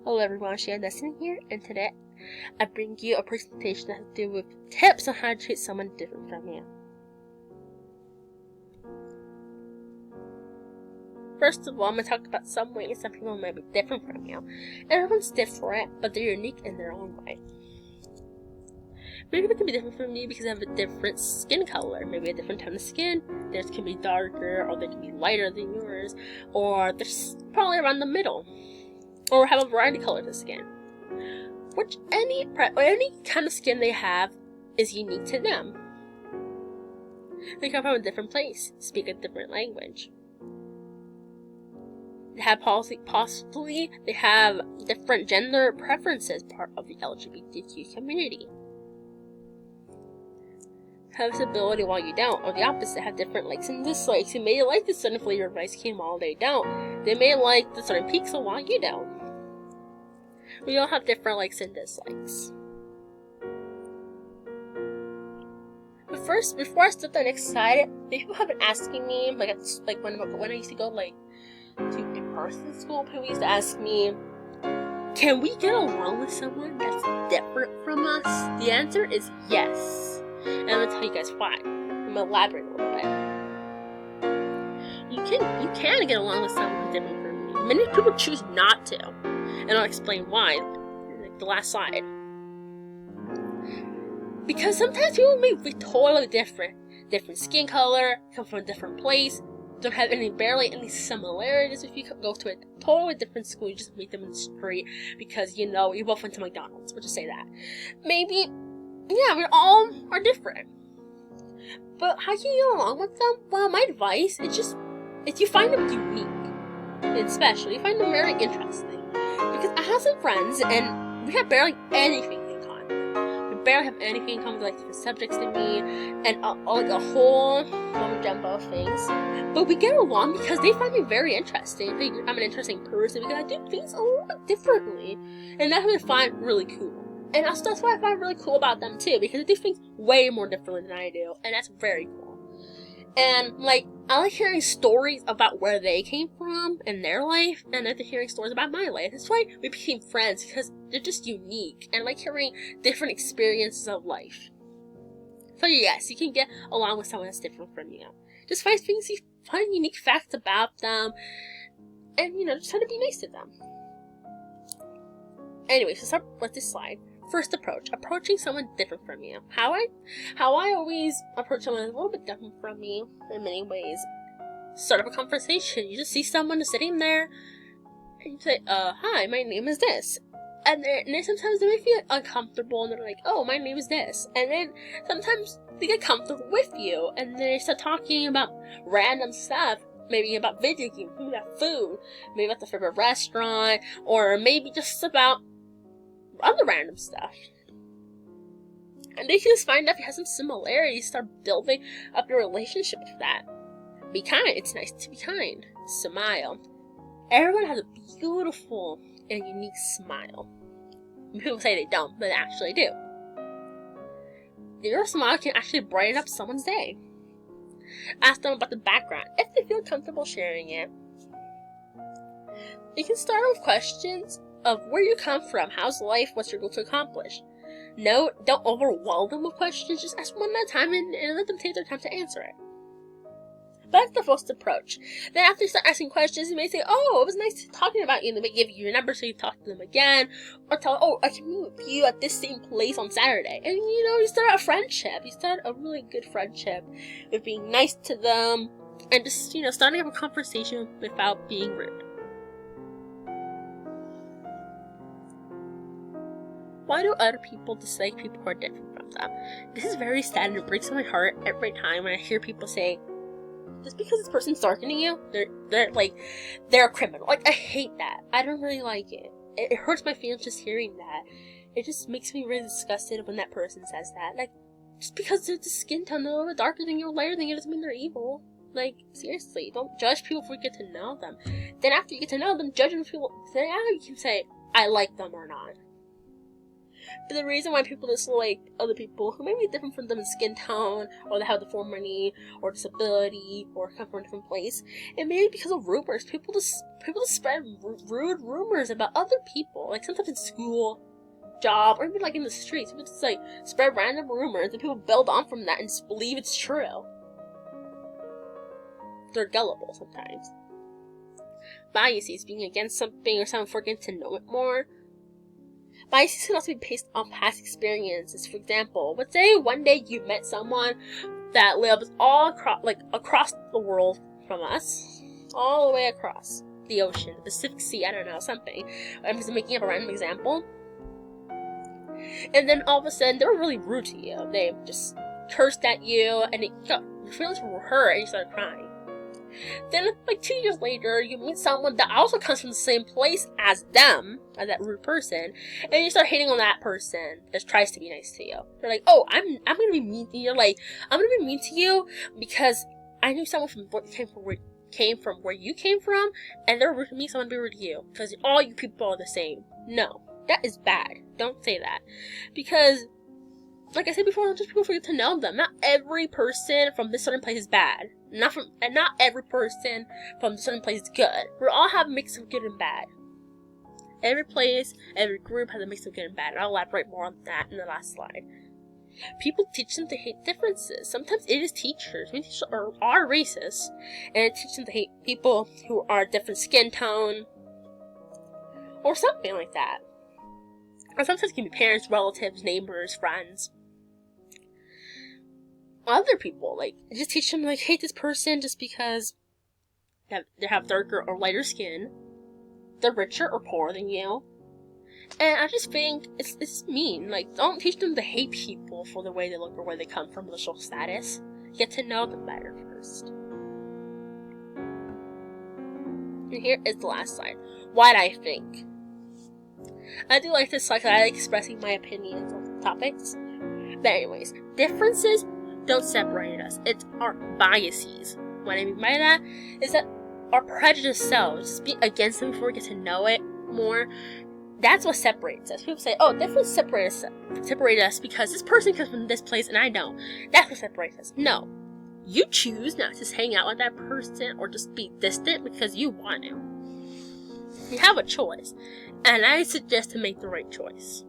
Hello everyone, Xion Destiny here, and today I bring you a presentation that has to do with tips on how to treat someone different from you. First of all, I'm going to talk about some ways some people might be different from you. Everyone's different, but they're unique in their own way. Maybe they can be different from you because they have a different skin color, maybe a different tone of skin. Theirs can be darker, or they can be lighter than yours, or they're probably around the middle, or have a variety of colors of skin. Which any kind of skin they have is unique to them. They come from a different place, speak a different language. They have possibly they have different gender preferences, part of the LGBTQ community. Have this ability while you don't, or the opposite, have different likes and dislikes. You may like the certain flavor of ice cream while they don't. They may like the certain pizza while you don't. We all have different likes and dislikes. But first, before I start the next slide, people have been asking me, when I used to go to in-person school, people used to ask me, can we get along with someone that's different from us? The answer is yes. And I'm going to tell you guys why. I'm going to elaborate a little bit. You can get along with someone who's different from you. Many people choose not to. And I'll explain why, like the last slide. Because sometimes people may be totally different. Different skin color, come from a different place, don't have barely any similarities. If you go to a totally different school, you just meet them in the street because, you both went to McDonald's. We'll just say that. Maybe, yeah, we all are different. But how can you get along with them? Well, my advice is just, if you find them unique and special, you find them very interesting. Because I have some friends, and we have barely anything in common. We barely have anything in common, like different subjects than me, and like a whole jumbo of things. But we get along because they find me very interesting. I think I'm an interesting person because I do things a little bit differently, and that's what I find really cool. And also, that's what I find really cool about them too, because they do things way more differently than I do, and that's very cool. And I like hearing stories about where they came from in their life, and I like hearing stories about my life. That's why we became friends, because they're just unique, and I like hearing different experiences of life. So yes, you can get along with someone that's different from you. Just find unique facts about them, and just try to be nice to them. Anyway, so start with this slide. First approach, approaching someone different from you. How I always approach someone a little bit different from me in many ways. Start up a conversation. You just see someone sitting there, and you say, hi, my name is this. And then sometimes they may feel uncomfortable, and they're like, oh, my name is this. And then sometimes they get comfortable with you, and they start talking about random stuff. Maybe about video games, maybe about food, maybe about the favorite restaurant, or maybe just about other random stuff. And they can just find out if you have some similarities, start building up your relationship with that. Be kind. It's nice to be kind. Smile. Everyone has a beautiful and unique smile. People say they don't, but they actually do. Your smile can actually brighten up someone's day. Ask them about the background, if they feel comfortable sharing it. You can start with questions of where you come from, how's life, what's your goal to accomplish. No, don't overwhelm them with questions, just ask one at a time and let them take their time to answer it. But that's the first approach. Then after you start asking questions, you may say, oh, it was nice talking about you, and they may give you your number so you talk to them again, or tell, oh, I can meet with you at this same place on Saturday. And you start a friendship. You start a really good friendship with being nice to them, and just, starting up a conversation without being rude. Why do other people dislike people who are different from them? This is very sad, and it breaks my heart every time when I hear people say, just because this person's darkening you, they're a criminal. I hate that. I don't really like it. It hurts my feelings just hearing that. It just makes me really disgusted when that person says that. Just because they're the skin tone, they're a little darker than you, lighter than you, doesn't mean they're evil. Seriously, don't judge people before you get to know them. Then after you get to know them, judge them people. Then you can say, I like them or not. But the reason why people dislike other people who may be different from them in skin tone, or they have deformity, or disability, or come from a different place, it may be because of rumors. People just spread rude rumors about other people. Like sometimes in school, job, or even like in the streets, people just like spread random rumors, and people build on from that and just believe it's true. They're gullible sometimes. Biases, being against something or someone forgetting to know it more. Biases can also be based on past experiences. For example, let's say one day you met someone that lives all across the world from us, all the way across the ocean, the Pacific Sea, I don't know, something. I'm just making up a random example. And then all of a sudden, they were really rude to you. They just cursed at you, and your feelings were hurt, and you started crying. Then, like 2 years later, you meet someone that also comes from the same place as them, as that rude person, and you start hating on that person that tries to be nice to you. They're like, "Oh, I'm gonna be mean to you." You're like, "I'm gonna be mean to you because I knew someone came from where you came from, and they're rude to me, so I'm gonna be rude to you because all you people are the same." No, that is bad. Don't say that, because, like I said before, just people forget to know them. Not every person from this certain place is bad. Not every person from this certain place is good. We all have a mix of good and bad. Every place, every group has a mix of good and bad. And I'll elaborate more on that in the last slide. People teach them to hate differences. Sometimes it is teachers. Many teachers are racist, and it teaches them to hate people who are different skin tone, or something like that. Or sometimes it can be parents, relatives, neighbors, friends. Other people, like, just teach them, like, hate this person just because they have darker or lighter skin, they're richer or poorer than you. And I just think it's mean. Like, don't teach them to hate people for the way they look or where they come from, social status. Get to know them better first. And here is the last slide. What I think. I do like this slide because I like expressing my opinions on topics. But anyways, differences don't separate us. It's our biases. What I mean by that is that our prejudiced selves, just being against them before we get to know it more, that's what separates us. People say, "Oh, difference separate us because this person comes from this place and I don't." That's what separates us. No. You choose not to hang out with that person or just be distant because you want to. You have a choice. And I suggest to make the right choice.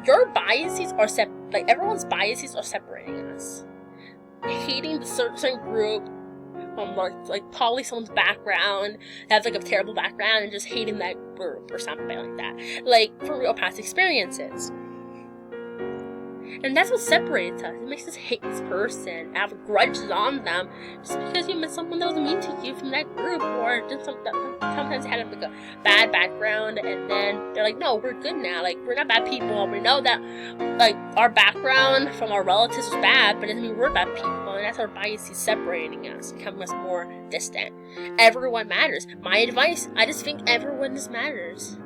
Your biases are everyone's biases are separating us. Hating the certain group from like probably someone's background, has like a terrible background, and just hating that group or something like that. Like for real past experiences. And that's what separates us. It makes us hate this person, have grudges on them, just because you met someone that was mean to you from that group, or just sometimes had like a bad background, and then they're like, "No, we're good now. Like, we're not bad people. We know that, like, our background from our relatives was bad, but it doesn't mean we're bad people." And that's our biases separating us, becoming us more distant. Everyone matters. My advice: I just think everyone just matters.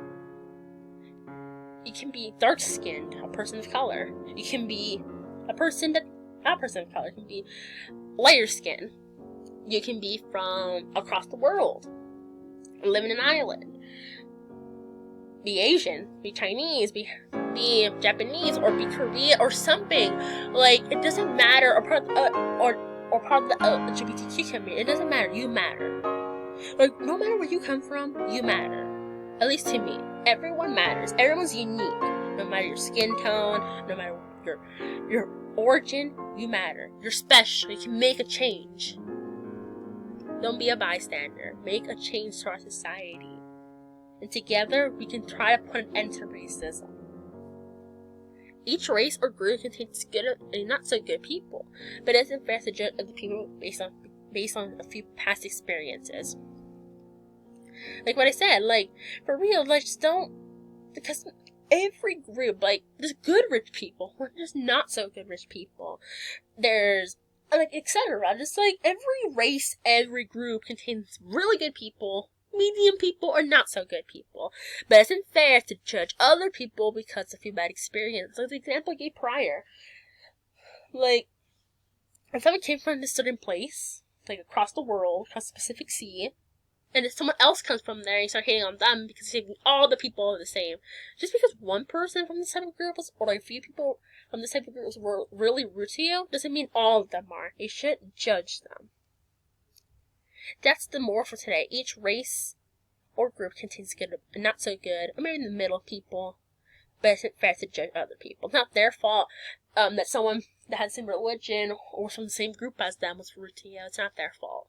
You can be dark-skinned, a person of color. You can be a person that not a person of color. You can be lighter skin. You can be from across the world, live in an island. Be Asian, be Chinese, be Japanese, or be Korean, or something. Like, it doesn't matter. Or part of the LGBTQ community. It doesn't matter. You matter. Like, no matter where you come from, you matter. At least to me. Everyone matters. Everyone's unique. No matter your skin tone, no matter your origin, you matter. You're special. You can make a change. Don't be a bystander. Make a change to our society. And together, we can try to put an end to racism. Each race or group contains good and not so good people, but it isn't fair to judge other people based on a few past experiences. Like what I said, like, for real, like, just don't, because every group, like, there's good rich people, there's not so good rich people, there's, like, etc. Just, like, every race, every group contains really good people, medium people, or not so good people. But it isn't fair to judge other people because of a few bad experiences. Like the example I gave prior. Like, if someone came from a certain place, like across the world, across the Pacific Sea, and if someone else comes from there, you start hating on them because you think all the people are the same. Just because one person from this type of group was, or like a few people from this type of group were really rude to you, doesn't mean all of them are. You shouldn't judge them. That's the moral for today. Each race or group contains good and not so good, or maybe in the middle people, but it's not fair to judge other people. It's not their fault that someone that had the same religion or from the same group as them was rude to you. It's not their fault.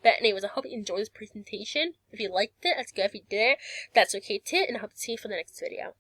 But anyways, I hope you enjoyed this presentation. If you liked it, that's good. If you didn't, that's okay too, and I hope to see you for the next video.